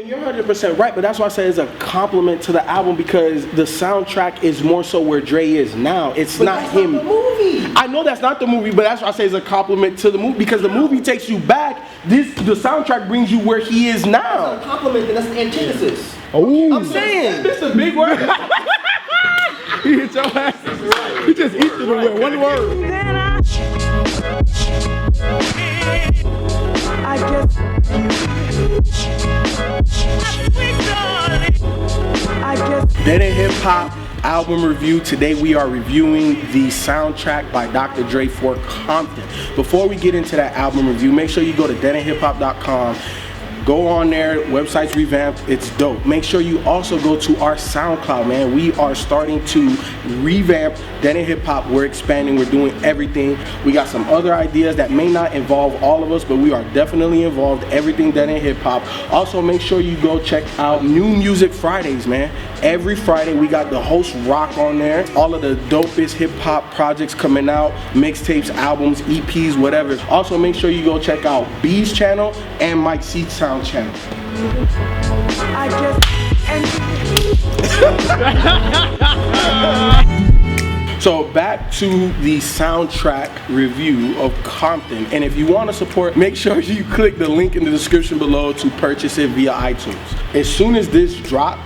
You're 100% right, but that's why I say it's a compliment to the album because the soundtrack is more so where Dre is now. It's not him. Not the movie. I know that's not the movie, but that's why I say it's a compliment to the movie because the movie takes you back. The soundtrack brings you where he is now. That's not a compliment, then that's an antithesis. Oh, I'm saying This is a big word. He hit your ass. He just eat it away. One word. I guess Dead End Hip Hop album review. Today we are reviewing the soundtrack by Dr. Dre for Compton. Before we get into that album review, make sure you go to deadendhiphop.com. Go on there, website's revamped, it's dope. Make sure you also go to our SoundCloud, man. We are starting to revamp Dead End Hip Hop. We're expanding, we're doing everything. We got some other ideas that may not involve all of us, but we are definitely involved, everything Dead End Hip Hop. Also, make sure you go check out New Music Fridays, man. Every Friday, we got the host Rock on there. All of the dopest hip hop projects coming out, mixtapes, albums, EPs, whatever. Also, make sure you go check out B's channel and Mike C's channel. I guess So back to the soundtrack review of Compton, and if you want to support, make sure you click the link in the description below to purchase it via iTunes. As soon as this dropped,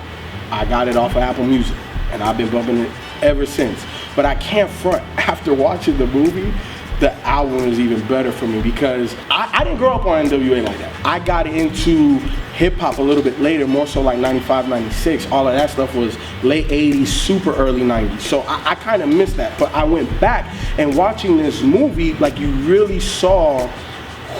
I got it off of Apple Music, and I've been bumping it ever since. But I can't front, after watching the movie, the album is even better for me because I didn't grow up on NWA like that. I got into hip hop a little bit later, more so like 95, 96. All of that stuff was late 80s, super early 90s. So I kind of missed that. But I went back and watching this movie, like you really saw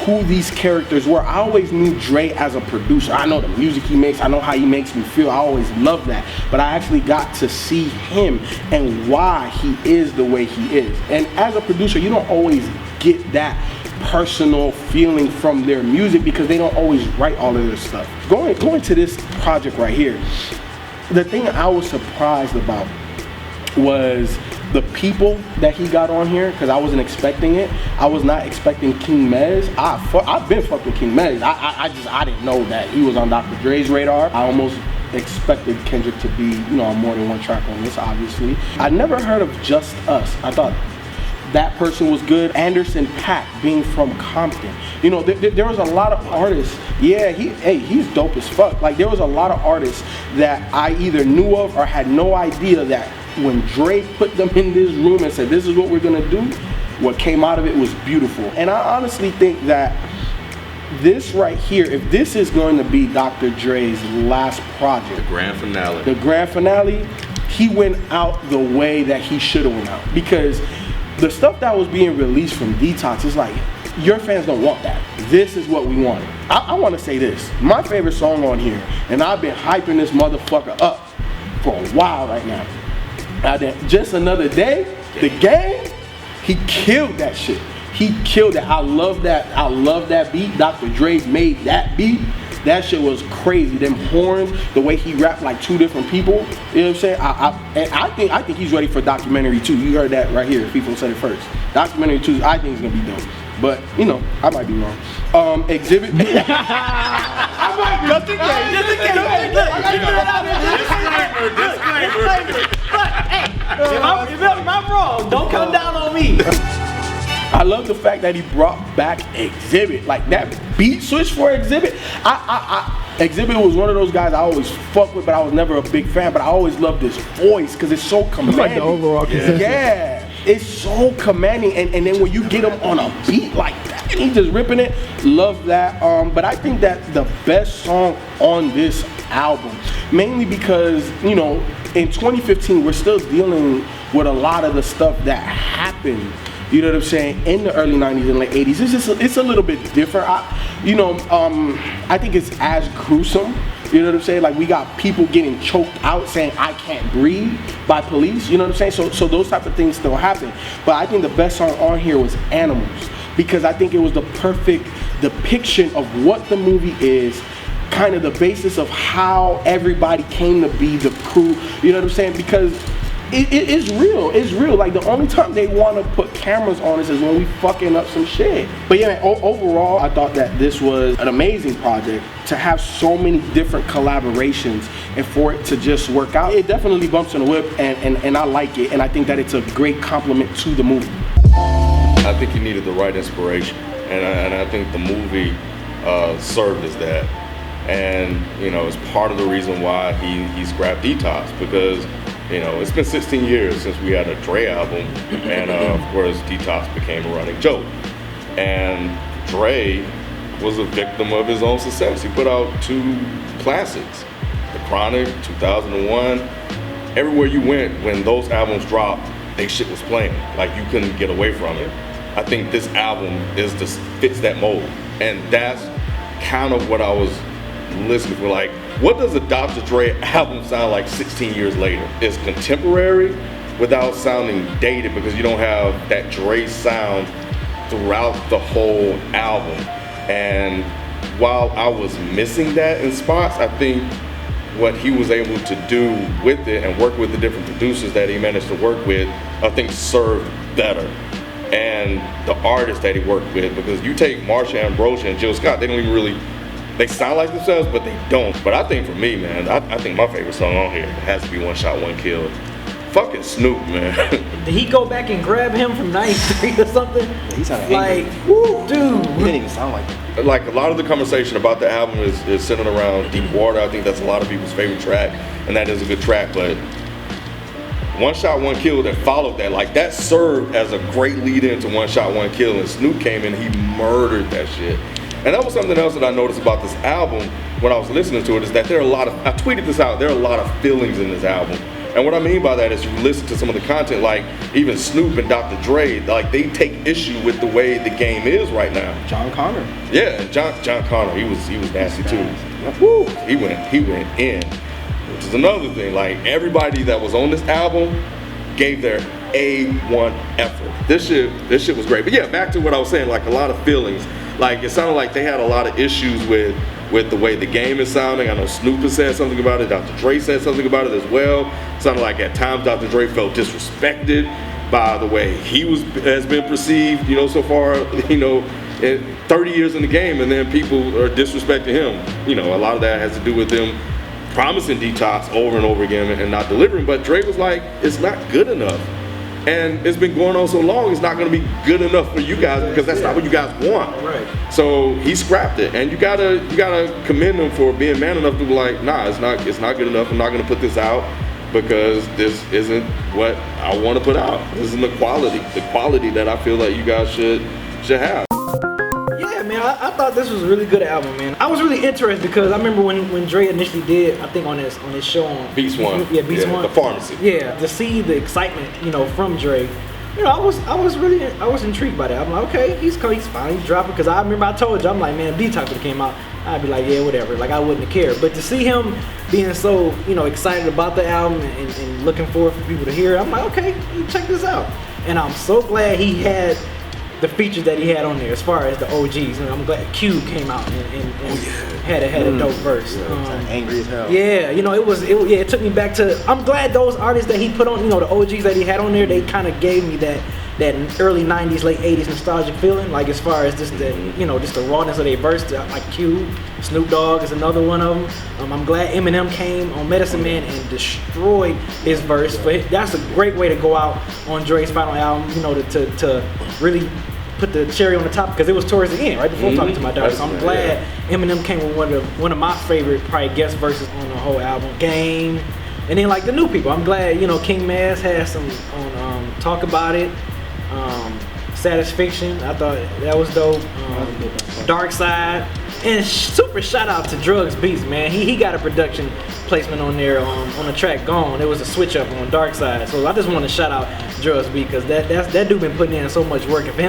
who these characters were. I always knew Dre as a producer. I know the music he makes, I know how he makes me feel. I always loved that. But I actually got to see him and why he is the way he is. And as a producer, you don't always get that personal feeling from their music because they don't always write all of their stuff. Going to this project right here, the thing I was surprised about was the people that he got on here, because I wasn't expecting it. I was not expecting King Mez. I've been fucking King Mez. I didn't know that he was on Dr. Dre's radar. I almost expected Kendrick to be, on more than one track on this, obviously. I never heard of Just Us. I thought that person was good. Anderson .Paak being from Compton. There was a lot of artists. Yeah, he's dope as fuck. Like, there was a lot of artists that I either knew of or had no idea that when Dre put them in this room and said, this is what we're gonna do, what came out of it was beautiful. And I honestly think that this right here, if this is going to be Dr. Dre's last project, the grand finale, he went out the way that he should have went out. Because the stuff that was being released from Detox is like, your fans don't want that. This is what we wanted. I want to say this. My favorite song on here, and I've been hyping this motherfucker up for a while right now. Just Another Day, the game, he killed that shit. He killed it. I love that beat. Dr. Dre made that beat. That shit was crazy. Them horns, the way he rapped like two different people. You know what I'm saying? I think he's ready for documentary 2. You heard that right here. People said it first. Documentary 2, I think it's gonna be dope. But I might be wrong. Exhibit. I might be. Just in case. Disclaimer. If I'm wrong, don't come down on me. I love the fact that he brought back Exhibit. Like that beat switch for Exhibit. Exhibit was one of those guys I always fuck with, but I was never a big fan. But I always loved his voice because it's so commanding. It's like the overall consensus. Yeah, it's so commanding. And then when you get him on a beat like that, and he's just ripping it. Love that. But I think that the best song on this album, mainly because in 2015 we're still dealing with a lot of the stuff that happened. You know what I'm saying? In the early 90s and late 80s, it's a little bit different. I think it's as gruesome. You know what I'm saying? Like we got people getting choked out saying I can't breathe by police. You know what I'm saying? So those type of things still happen. But I think the best song on here was Animals because I think it was the perfect depiction of what the movie is. Kind of the basis of how everybody came to be, the crew. You know what I'm saying? Because it is real. It's real. Like the only time they want to put cameras on us is when we fucking up some shit. But yeah, man, overall, I thought that this was an amazing project to have so many different collaborations and for it to just work out. It definitely bumps in the whip, and I like it, and I think that it's a great compliment to the movie. I think he needed the right inspiration, and I think the movie served as that. And you know, it's part of the reason why he scrapped Detox, because you know, it's been 16 years since we had a Dre album, and of course Detox became a running joke. And Dre was a victim of his own success. He put out 2 classics, The Chronic, 2001. Everywhere you went when those albums dropped, they shit was playing. Like you couldn't get away from it. I think this album fits that mold, and that's kind of what I was listening for. Like, what does a Dr. Dre album sound like 16 years later? It's contemporary without sounding dated, because you don't have that Dre sound throughout the whole album. And while I was missing that in spots, I think what he was able to do with it and work with the different producers that he managed to work with, I think served better. And the artists that he worked with, because you take Marsha Ambrosius and Jill Scott, they don't even really, they sound like themselves, but they don't. But I think for me, man, I think my favorite song on here has to be One Shot, One Kill. Fucking Snoop, man. Did he go back and grab him from 93 or something? Yeah, he sounded like, angry. woo, dude. He didn't even sound like it. Like a lot of the conversation about the album is centered around Deep Water. I think that's a lot of people's favorite track, and that is a good track. But One Shot, One Kill that followed that, like that served as a great lead into One Shot, One Kill, and Snoop came in, he murdered that shit. And that was something else that I noticed about this album when I was listening to it, is that there are a lot of, I tweeted this out, there are a lot of feelings in this album. And what I mean by that is, you listen to some of the content, like even Snoop and Dr. Dre, like they take issue with the way the game is right now. John Connor. Yeah, and John Connor, he was nasty too. Woo, he went in, which is another thing. Like everybody that was on this album gave their A1 effort. This shit was great. But yeah, back to what I was saying, like a lot of feelings. Like it sounded like they had a lot of issues with the way the game is sounding. I know Snoop has said something about it. Dr. Dre said something about it as well. It sounded like at times Dr. Dre felt disrespected by the way has been perceived, you know, so far, you know, 30 years in the game, and then people are disrespecting him. You know, a lot of that has to do with them promising Detox over and over again and not delivering. But Dre was like, it's not good enough. And it's been going on so long, it's not going to be good enough for you guys, because that's not what you guys want. Right. So he scrapped it, and you gotta commend him for being man enough to be like, nah, it's not good enough. I'm not going to put this out because this isn't what I want to put out. This isn't the quality that I feel like you guys should have. Yeah, man, I thought this was a really good album, man. I was really interested because I remember when Dre initially did, I think on his show on Beats One. Yeah, Beats One. The Pharmacy. Yeah, to see the excitement, you know, from Dre. You know, I was intrigued by that. I'm like, okay, he's finally dropping, because I remember I told you, I'm like, man, if Detox would have came out, I'd be like, yeah, whatever. Like I wouldn't have cared. But to see him being so, you know, excited about the album and looking forward for people to hear it, I'm like, okay, check this out. And I'm so glad he had the features that he had on there as far as the OGs. And I'm glad Cube came out and had a dope verse. Angry as hell. Yeah, you know, it took me back to, I'm glad those artists that he put on, you know, the OGs that he had on there, they kind of gave me that early 90s, late 80s nostalgic feeling, like as far as just the, you know, just the rawness of their verse, like Cube, Snoop Dogg is another one of them. I'm glad Eminem came on Medicine Man and destroyed his verse. But that's a great way to go out on Dre's final album, you know, to really put the cherry on the top, because it was towards the end, right before talking to my daughter. So I'm glad Eminem came with one of my favorite probably guest verses on the whole album, Game. And then like the new people, I'm glad, you know, King Maz had some on Talk About It, Satisfaction, I thought that was dope. Dark Side, and super shout out to Drugs Beats, man. He got a production placement on there on the track Gone. It was a switch up on Dark Side. So I just want to shout out Drugs Beats, because that dude been putting in so much work. And for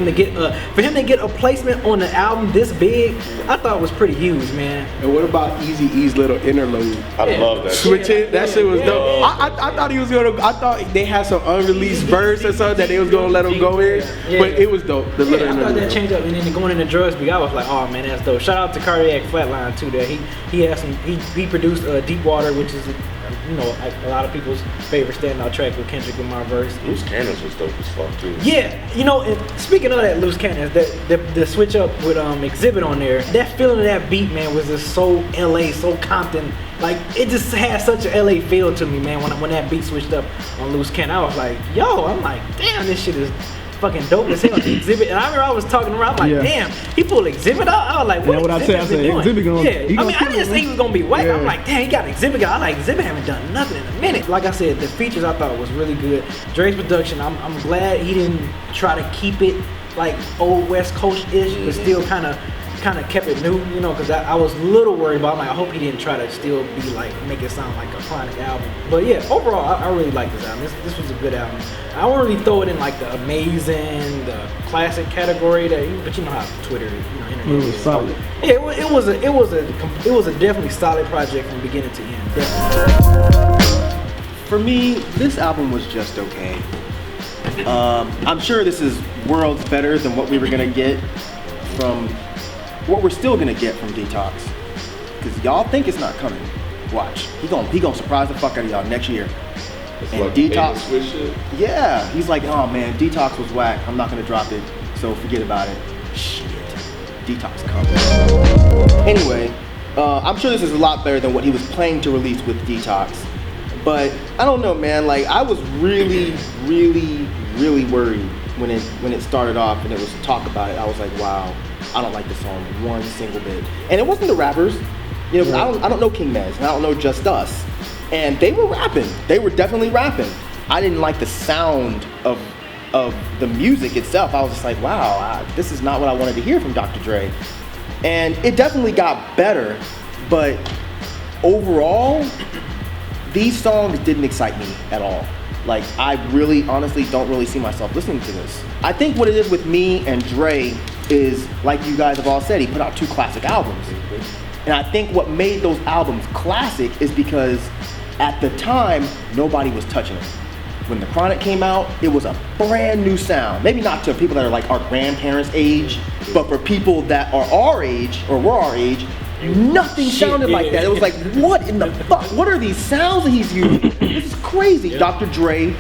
him to get a placement on the album this big, I thought it was pretty huge, man. And what about Eazy-E's little interlude? I love that. Switch it. That shit was dope. I thought he was gonna. I thought they had some unreleased verse or something that they was gonna let him go in. But it was dope. The little I thought interlude. that changed up, and then going into Drugs Beat, I was like, oh man, that's dope. Shout out to Cardiac Flatline too. That he had some. He produced Deep Water, which is you know, like a lot of people's favorite standout track with Kendrick Lamar verse. Loose Cannons was dope as fuck too. Yeah, you know, and speaking of that Loose Cannons, the switch up with Exhibit on there, that feeling of that beat, man, was just so LA, so Compton. Like, it just had such a LA feel to me, man, when that beat switched up on Loose Cannon. I was like, yo, I'm like, damn, this shit is fucking dope as hell. Exhibit, and I remember I was talking around, I'm like, damn, he pulled Exhibit out. I was like, what? Yeah, what I said, Exhibit gonna, yeah, I mean, I didn't think he was gonna be whack. Yeah. I'm like, damn, he got Exhibit. I like Exhibit haven't done nothing in a minute. Like I said, the features I thought was really good. Dre's production, I'm glad he didn't try to keep it like old West Coast-ish, but still kind of kept it new, you know, because I was a little worried about. I'm like, I hope he didn't try to still be like make it sound like a Chronic album. But yeah, overall, I really like this album. This was a good album. I won't really throw it in like the amazing, the classic category but you know how Twitter, you know, internet. It was solid. Yeah, it was a definitely solid project from beginning to end. Definitely. For me, this album was just okay. I'm sure this is worlds better than what we were gonna get from. What we're still gonna get from Detox, because y'all think it's not coming. Watch, he gonna surprise the fuck out of y'all next year. It's And like Detox, switch shit. yeah, he's like, oh man, Detox was whack. I'm not gonna drop it, so forget about it. Shit, Detox coming. Anyway, I'm sure this is a lot better than what he was planning to release with Detox, but I don't know, man. Like, I was really worried when it started off and it was talk about it. I was like, wow. I don't like this song one single bit. And it wasn't the rappers. You know, I don't know King Mez, and I don't know Just Us. And they were rapping. They were definitely rapping. I didn't like the sound of the music itself. I was just like, wow, this is not what I wanted to hear from Dr. Dre. And it definitely got better, but overall, these songs didn't excite me at all. Like, I really, honestly don't really see myself listening to this. I think what it is with me and Dre is, like you guys have all said, he put out 2 classic albums. And I think what made those albums classic is because at the time, nobody was touching them. When the Chronic came out, it was a brand new sound. Maybe not to people that are like our grandparents' age, but for people that are our age, or were our age, nothing sounded like that. It was like, what in the fuck? What are these sounds that he's using? This is crazy. Dr. Dre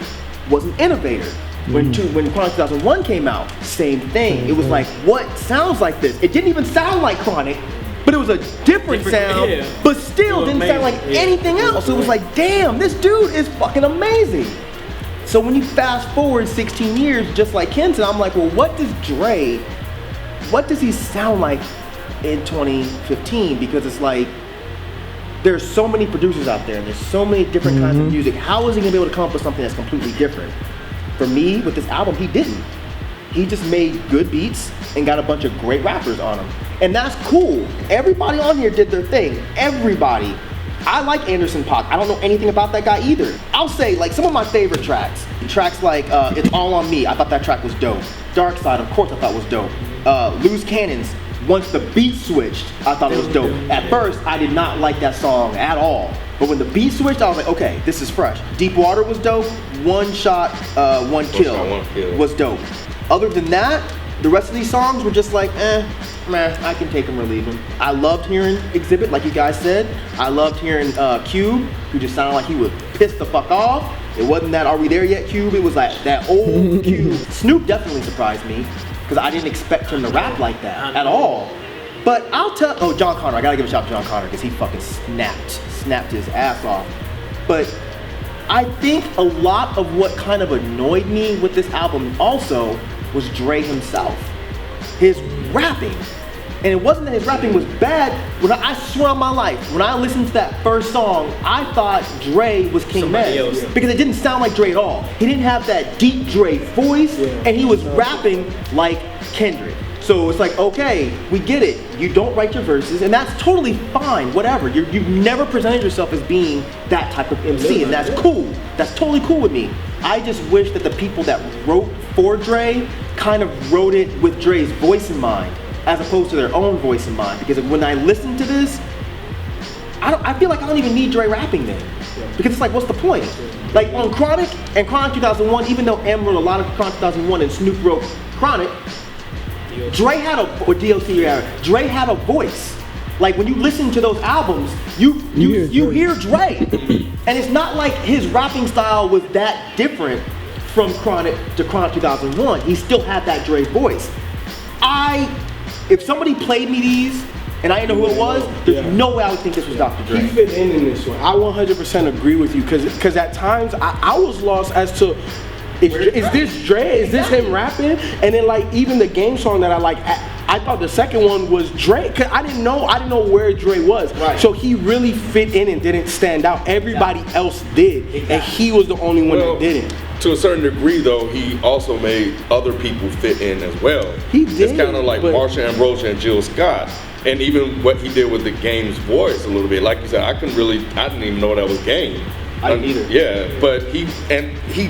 was an innovator. When Chronic 2001 came out, same thing. It was like, what sounds like this? It didn't even sound like Chronic, but it was a different sound, but still didn't sound like anything else. So it was like, damn, this dude is fucking amazing. So when you fast forward 16 years, just like Kenton, I'm like, well, what does he sound like in 2015? Because it's like, there's so many producers out there, and there's so many different kinds of music. How is he gonna be able to come up with something that's completely different? For me, with this album, he didn't. He just made good beats and got a bunch of great rappers on them. And that's cool. Everybody on here did their thing. Everybody. I like Anderson .Paak. I don't know anything about that guy either. I'll say, like, some of my favorite tracks like It's All On Me, I thought that track was dope. Dark Side, of course, I thought was dope. Loose Cannons, once the beat switched, I thought it was dope. At first, I did not like that song at all. But when the beat switched, I was like, okay, this is fresh. Deep Water was dope. One Shot, One Kill was dope. Other than that, the rest of these songs were just like, man, I can take them or leave them. I loved hearing Exhibit, like you guys said. I loved hearing Cube, who just sounded like he was pissed the fuck off. It wasn't that Are We There Yet Cube, it was like that old Cube. Snoop definitely surprised me, because I didn't expect him to rap like that at all. But I'll tell, John Connor, I gotta give a shout out to John Connor, because he fucking snapped his ass off. But I think a lot of what kind of annoyed me with this album also was Dre himself. His rapping. And it wasn't that his rapping was bad. I swear on my life, when I listened to that first song, I thought Dre was King Mez. Because it didn't sound like Dre at all. He didn't have that deep Dre voice, and he was rapping like Kendrick. So it's like, okay, we get it. You don't write your verses, and that's totally fine, whatever. You've never presented yourself as being that type of MC, and that's cool. That's totally cool with me. I just wish that the people that wrote for Dre kind of wrote it with Dre's voice in mind, as opposed to their own voice in mind. Because when I listen to this, I feel like I don't even need Dre rapping then. Because it's like, what's the point? Like on Chronic and Chronic 2001, even though M wrote a lot of Chronic 2001 and Snoop wrote Chronic, Dre had a voice. Like when you listen to those albums, you hear Dre. And it's not like his rapping style was that different from Chronic to Chronic 2001. He still had that Dre voice. If somebody played me these and I didn't know who it was, there's no way I would think this was Dr. Dre. He fit in this one. I 100% agree with you because at times I was lost as to is this Dre? Is this him rapping? And then like even the game song that I like, I thought the second one was Dre. Cause I didn't know where Dre was. Right. So he really fit in and didn't stand out. Everybody else did, and he was the only one that didn't. To a certain degree, though, he also made other people fit in as well. He did. It's kind of like Marsha Ambrosius and Jill Scott. And even what he did with the Game's voice a little bit. Like you said, I didn't even know that was Game. I didn't either. Yeah, but he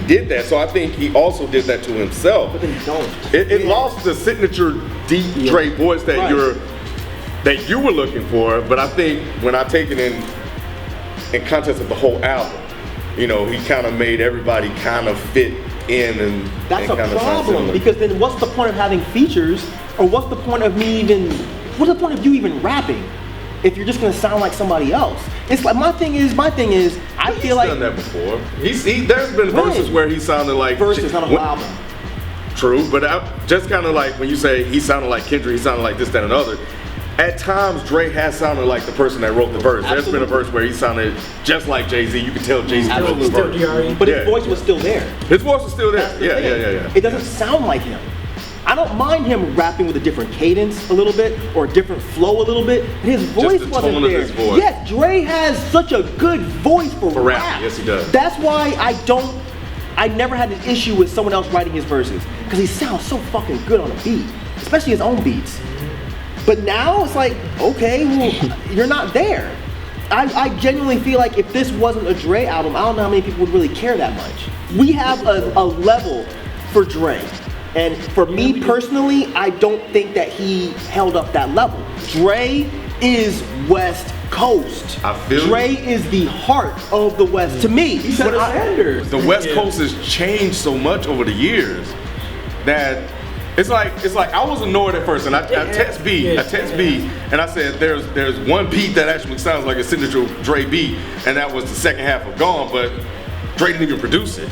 did that. So I think he also did that to himself. But then don't. It lost the signature deep Dre voice that you were looking for. But I think when I take it in context of the whole album, you know, he kind of made everybody kind of fit in and that's and a problem because then what's the point of having features, or what's the point of what's the point of you even rapping if you're just gonna sound like somebody else? It's like my thing is I feel like he's done that before. There's been verses where he sounded like verses, not a whole album. True, but just kind of like when you say he sounded like Kendrick, he sounded like this, that, and other. At times, Dre has sounded like the person that wrote the verse. Absolutely. There's been a verse where he sounded just like Jay-Z. You can tell Jay-Z wrote the verse. But his voice was still there. His voice was still there. Yeah. It doesn't sound like him. I don't mind him rapping with a different cadence a little bit or a different flow a little bit. His voice wasn't tone there. Of his voice. Yes, Dre has such a good voice for rap. Yes, he does. That's why I never had an issue with someone else writing his verses because he sounds so fucking good on a beat, especially his own beats. But now it's like, okay, well, you're not there. I genuinely feel like if this wasn't a Dre album, I don't know how many people would really care that much. We have a level for Dre. And for me personally, I don't think that he held up that level. Dre is West Coast. I feel Dre is the heart of the West. To me, He set the standards. The West Coast has changed so much over the years that it's like I was annoyed at first, and I text B, and I said there's one beat that actually sounds like a signature Dre beat, and that was the second half of Gone, but Dre didn't even produce it.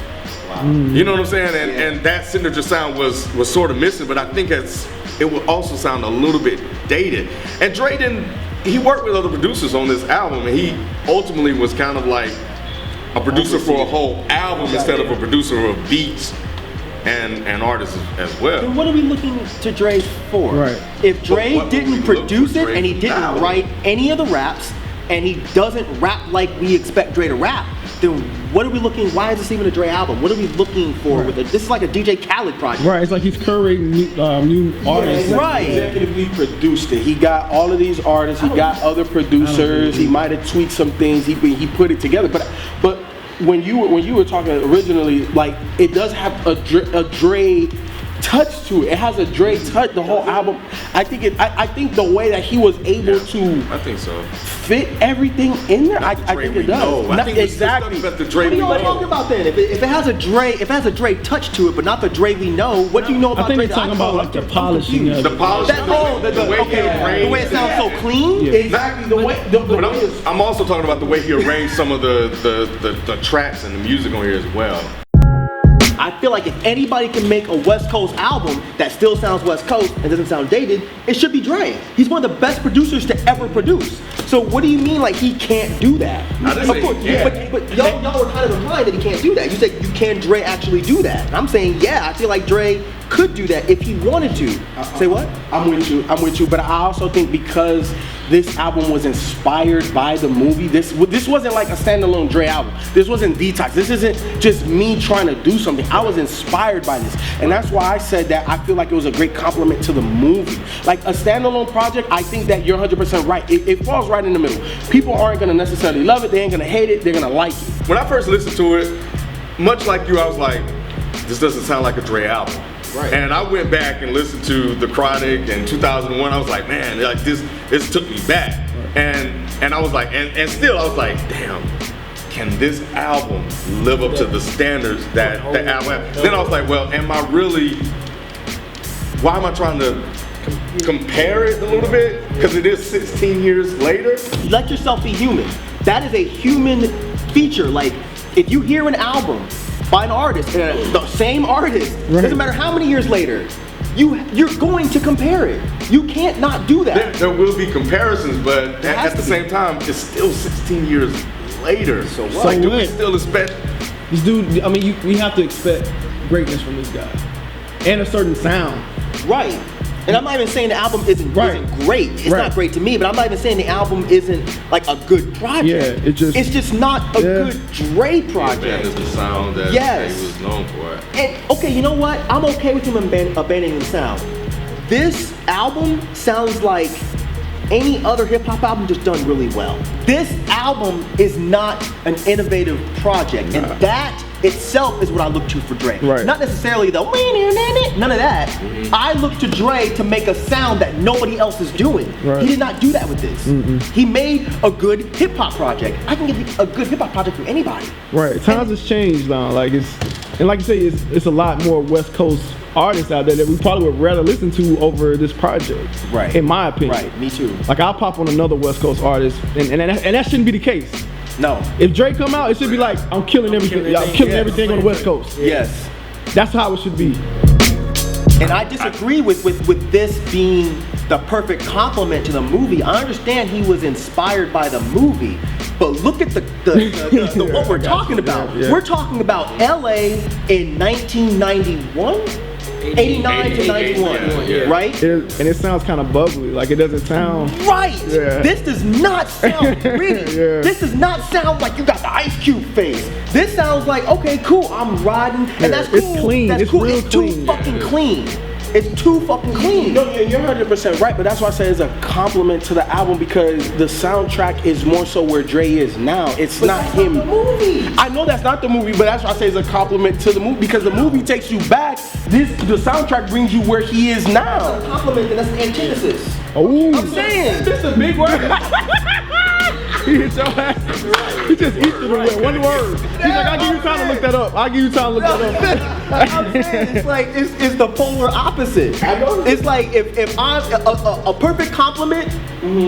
Wow. You know what I'm saying? And that signature sound was sort of missing, but I think it would also sound a little bit dated. And Dre he worked with other producers on this album, and he ultimately was kind of like a producer for a whole album instead of a producer of beats and artists as well. Then what are we looking to Dre for? Right. If Dre What didn't produce it and he didn't write any of the raps and he doesn't rap like we expect Dre to rap, then what are we looking? Why is this even a Dre album? What are we looking for with it? This is like a DJ Khaled project. Right, it's like he's curating new artists. Right. Executively produced it. He got all of these artists. He got other producers. He might have tweaked some things. He put it together. But when you were talking originally, like it does have a Dre touch to it. It has a Dre touch. The whole album. I think the way that he was able to. I think so. Fit everything in there. I think it does. I think exactly. But the Dre What are you talking about then? If it has a Dre touch to it, but not the Dre we know, what do you know about I think Dre? they're talking about like the polishing of the polish, the way it sounds so clean. Yeah. Exactly the way. But I'm also talking about the way he arranged some of the tracks and the music on here as well. I feel like if anybody can make a West Coast album that still sounds West Coast and doesn't sound dated, it should be Dre. He's one of the best producers to ever produce. So what do you mean like he can't do that? I didn't say he can't. But y'all were kind of implying that he can't do that. You said can Dre actually do that? And I'm saying yeah, I feel like Dre could do that if he wanted to. Say what? I'm with you, but I also think because this album was inspired by the movie, this wasn't like a standalone Dre album. This wasn't Detox. This isn't just me trying to do something. I was inspired by this, and that's why I said that I feel like it was a great compliment to the movie. Like a standalone project, I think that you're 100% right. It falls right in the middle. People aren't gonna necessarily love it. They ain't gonna hate it. They're gonna like it. When I first listened to it, much like you, I was like, this doesn't sound like a Dre album. Right. And I went back and listened to The Chronic in 2001. I was like, man, like this took me back. And I was like, and still I was like, damn, can this album live up to the standards that the album has? Then I was like, well, why am I trying to compare it a little bit? Because it is 16 years later. Let yourself be human. That is a human feature. Like, if you hear an album by an artist, the same artist, doesn't matter how many years later, you're going to compare it. You can't not do that. There will be comparisons, but at the same time, it's still 16 years later. So what? Like, do we still expect this dude? I mean, we have to expect greatness from this guy and a certain sound. Right. And I'm not even saying the album isn't great. It's not great to me, but I'm not even saying the album isn't like a good project. Yeah, it's just not a good Dre project. It's the sound that he was known for. And okay, you know what? I'm okay with him abandoning the sound. This album sounds like any other hip hop album just done really well. This album is not an innovative project, and that itself is what I look to for Dre. Right. Not necessarily the none of that. I look to Dre to make a sound that nobody else is doing. Right. He did not do that with this. He made a good hip hop project. I can get a good hip hop project from anybody. Right. Times has changed now. Like and like you say, it's a lot more West Coast artists out there that we probably would rather listen to over this project. Right. In my opinion. Right. Me too. Like I'll pop on another West Coast artist, and that shouldn't be the case. No. If Drake come out, it should be like I'm killing everything. I'm killing everything on the West Coast. Yes. That's how it should be. And I disagree with this being the perfect complement to the movie. I understand he was inspired by the movie, but look at the what we're talking about. Yeah. We're talking about LA in 1991. 89 to 91, right? And it sounds kind of bubbly, like it doesn't sound right. Yeah. This does not sound gritty. This does not sound like you got the Ice Cube face. This sounds like, okay, cool, I'm riding, and that's cool. It's clean. That's it's cool. real It's clean. too fucking clean. It's too fucking clean. No, you're 100% right, but that's why I say it's a compliment to the album because the soundtrack is more so where Dre is now. It's not him. Not the movie. I know that's not the movie, but that's why I say it's a compliment to the movie because the movie takes you back. The soundtrack brings you where he is now. That's a compliment, and that's the antithesis. Oh, I'm saying. This is a big word. he hit your ass. He just eat through the word. One word. He's like, I'll give you time to look that up. I'll give you time to look that up. I'm saying it's like it's the polar opposite. It's like if I'm a perfect compliment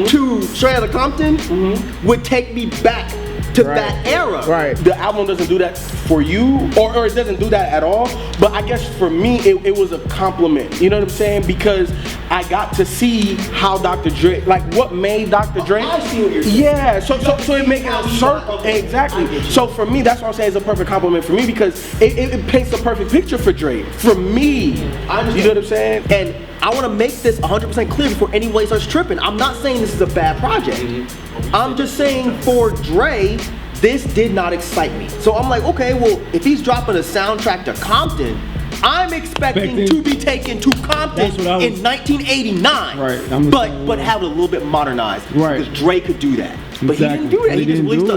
to Straight Outta Compton would take me back to that era. Right. The album doesn't do that for you, or it doesn't do that at all. But I guess for me, it was a compliment. You know what I'm saying? Because I got to see how Dr. Dre, like what made Dr. Dre. I see what you're saying. Yeah. So it makes a certain exactly. So for me, that's what I'm saying. It's a perfect compliment for me because it paints the perfect picture for Dre. For me, you know what I'm saying? And I want to make this 100% clear before anybody starts tripping. I'm not saying this is a bad project. I'm just saying for Dre, this did not excite me. So I'm like, okay, well, if he's dropping a soundtrack to Compton, I'm expecting to be taken to Compton in 1989. Right. But have it a little bit modernized. Right. Because Dre could do that. But he didn't do that. He just released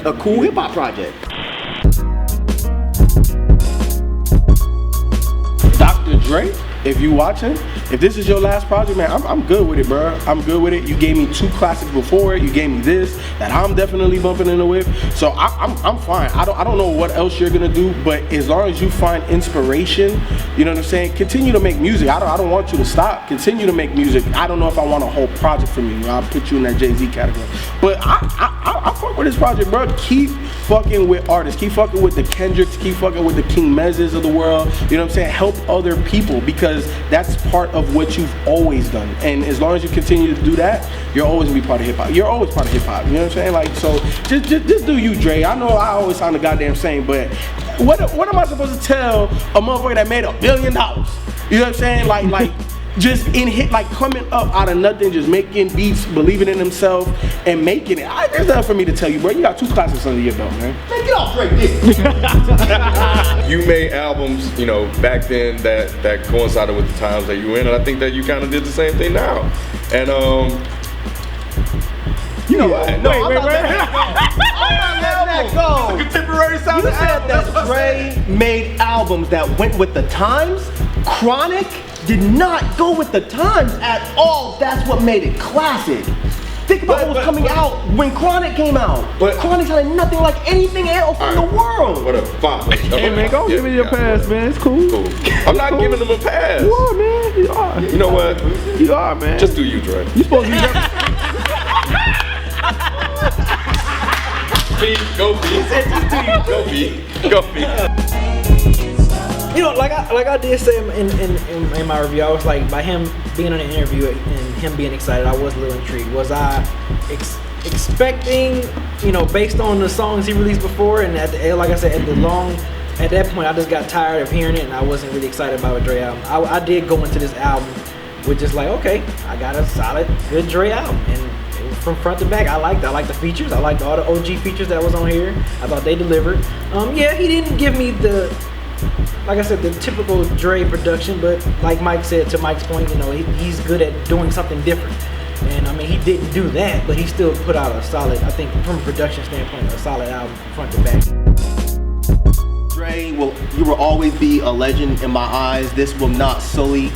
a cool hip hop project. Dr. Dre, if you watching, if this is your last project, man, I'm good with it, bro. I'm good with it. You gave me 2 classics before it. You gave me this that I'm definitely bumping in the whip. So I'm fine. I don't know what else you're gonna do, but as long as you find inspiration, you know what I'm saying. Continue to make music. I don't want you to stop. Continue to make music. I don't know if I want a whole project from you. I'll put you in that Jay-Z category. But I fuck with this project, bro. Keep fucking with artists. Keep fucking with the Kendricks. Keep fucking with the King Mezes of the world. You know what I'm saying? Help other people because that's part of what you've always done. And as long as you continue to do that, you're always gonna be part of hip hop. You're always part of hip hop. You know what I'm saying? Like, so just do you, Dre. I know I always sound the goddamn same, but what am I supposed to tell a motherfucker that made $1 billion? You know what I'm saying? Like just in hit, like coming up out of nothing, just making beats, believing in himself, and making it. There's nothing for me to tell you, bro. You got 2 classics under your belt, man. Man, get off Drake dick. You made albums, you know, back then that coincided with the times that you were in, and I think that you kind of did the same thing now. And You know what? No, I'm not letting that go. Contemporary sound. You said that Dre made albums that went with the times. Chronic did not go with the times at all. That's what made it classic. Think about what was coming out when Chronic came out. But- Chronic sounded nothing like anything else in the world. Whatever, fine. Hey man, go give me your pass, man. It's cool. Cool. I'm not giving them a pass. You are, man. You are. You know what? You are, man. Just do you, Dre. You supposed to be. Go B. Go B. You know, like I did say in my review, I was like, by him being on an interview and him being excited, I was a little intrigued. Was I expecting, you know, based on the songs he released before, and like I said, at that point, I just got tired of hearing it, and I wasn't really excited about a Dre album. I did go into this album with just like, okay, I got a solid, good Dre album, and from front to back, I liked the features. I liked all the OG features that was on here. I thought they delivered. Yeah, he didn't give me like I said, the typical Dre production, but like Mike said, to Mike's point, you know, he's good at doing something different. And I mean, he didn't do that, but he still put out a solid, I think from a production standpoint, a solid album front to back. Dre, you will always be a legend in my eyes. This will not sully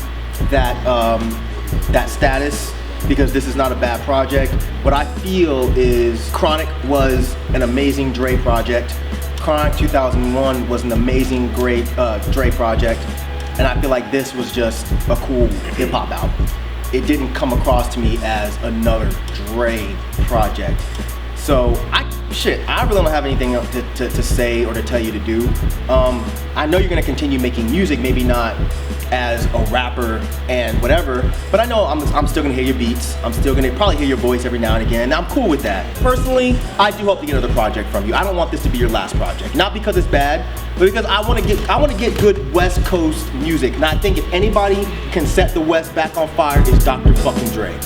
that status, because this is not a bad project. What I feel is Chronic was an amazing Dre project. Chronic 2001 was an amazing, great Dre project. And I feel like this was just a cool hip hop album. It didn't come across to me as another Dre project. So I really don't have anything else to say or to tell you to do. I know you're gonna continue making music, maybe not as a rapper and whatever, but I know I'm still gonna hear your beats. I'm still gonna probably hear your voice every now and again. And I'm cool with that. Personally, I do hope to get another project from you. I don't want this to be your last project. Not because it's bad, but because I wanna get good West Coast music. And I think if anybody can set the West back on fire, it's Dr. fucking Dre.